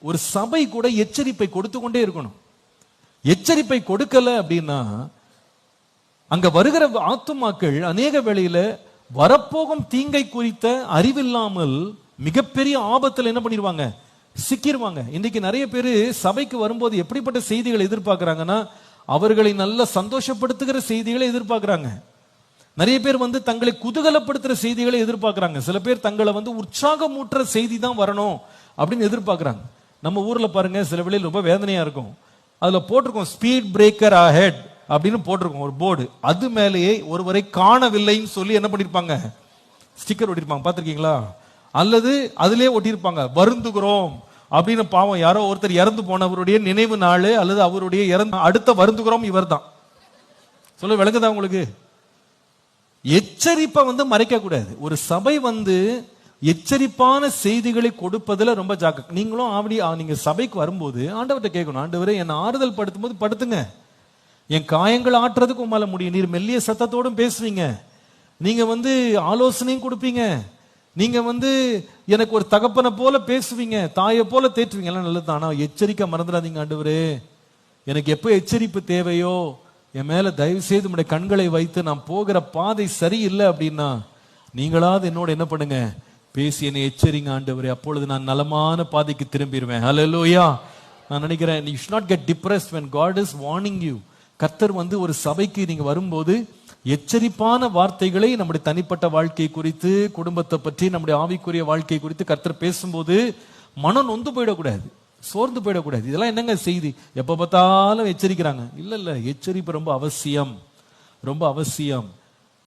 ஒரு சபை கூட எச்சரிப்பை கொடுத்து கொண்டே இருக்கணும். எச்சரிப்பை கொடுக்கல அப்படின்னா அங்க வருகிற ஆத்துமாக்கள் அநேக வேளையில வரப்போகும் தீங்கை குறித்த அறிவில்லாமல் மிகப்பெரிய ஆபத்தில் என்ன பண்ணிடுவாங்க, சிக்கிடுவாங்க. இன்னைக்கு நிறைய பேர் சபைக்கு வரும்போது எப்படிப்பட்ட செய்திகளை எதிர்பார்க்கிறாங்கன்னா, அவர்களை நல்ல சந்தோஷப்படுத்துகிற செய்திகளை எதிர்பார்க்கிறாங்க. நிறைய பேர் தங்களை குதூகலப்படுத்துற செய்திகளை எதிர்பார்க்கிறாங்க. சில பேர் தங்களை உற்சாகமூட்டுற செய்தி தான் வரணும் அப்படின்னு எதிர்பார்க்கிறாங்க. நம்ம ஊர்ல பாருங்க, சில வேளையில் ரொம்ப வேதனையா இருக்கும். அதுல போட்டிருக்கோம் ஸ்பீட் பிரேக்கர் அஹெட் அப்படின்னு போட்டிருக்கோம் ஒரு போர்டு. அது மேலேயே ஒருவரை காணவில்லைன்னு சொல்லி என்ன பண்ணிருப்பாங்க, ஸ்டிக்கர் ஒட்டிருப்பாங்க. பார்த்திருக்கீங்களா? அல்லது அதிலே ஒட்டியிருப்பாங்க வருந்துகிறோம் அப்படின்னு. பாவம், யாரோ ஒருத்தர் இறந்து போனவருடைய நினைவு நாள் அல்லது அவருடைய அடுத்த வருந்துகிறோம் இவர் தான். சொல்ல விளங்குதா உங்களுக்கு? எச்சரிப்பை மறைக்க கூடாது. ஒரு சபை எச்சரிப்பான செய்திகளை கொடுப்பதுல ரொம்ப ஜாக்கிரதை. நீங்களும் நீங்க சபைக்கு வரும்போது ஆண்டவர்கிட்ட கேட்கணும், ஆண்டவரே என்னை ஆறுதல் படுத்தும் போது படுத்துங்க, என் காயங்கள் ஆற்றுறதுக்கு உமால முடியும். நீர் மெல்லிய சத்தத்தோடும் பேசுவீங்க, நீங்க ஆலோசனையும் கொடுப்பீங்க, நீங்க எனக்கு ஒரு தகப்பனை போல பேசுவீங்க, தாயை போல தேற்றுவீங்க, எல்லாம் நல்லது. ஆனா எச்சரிக்கை மறந்துடாதீங்க. ஆண்டவரே எனக்கு எப்போ எச்சரிப்பு தேவையோ என் மேல தயவு செய்து உடைய கண்களை வைத்து நான் போகிற பாதை சரியில்லை அப்படின்னா நீங்களாவது என்னோட என்ன பண்ணுங்க, பேசி என்னை எச்சரிங்க ஆண்டவரே, அப்பொழுது நான் நலமான பாதைக்கு திரும்பிடுவேன். ஹல்லேலூயா. நான் நினைக்கிறேன், you should not get depressed when God is warning you. கர்த்தர் ஒரு சபைக்கு நீங்க வரும்போது எச்சரிப்பான வார்த்தைகளை நம்முடைய தனிப்பட்ட வாழ்க்கை குறித்து, குடும்பத்தை பற்றி, நம்முடைய ஆவிக்குரிய வாழ்க்கை குறித்து கர்த்தர் பேசும்போது மனம் நொந்து போயிடக்கூடாது, சோர்ந்து போயிடக்கூடாது. இதெல்லாம் என்னங்க செய்தி, எப்ப பார்த்தாலும் எச்சரிக்கிறாங்க. இல்ல எச்சரிப்பு ரொம்ப அவசியம், ரொம்ப அவசியம்.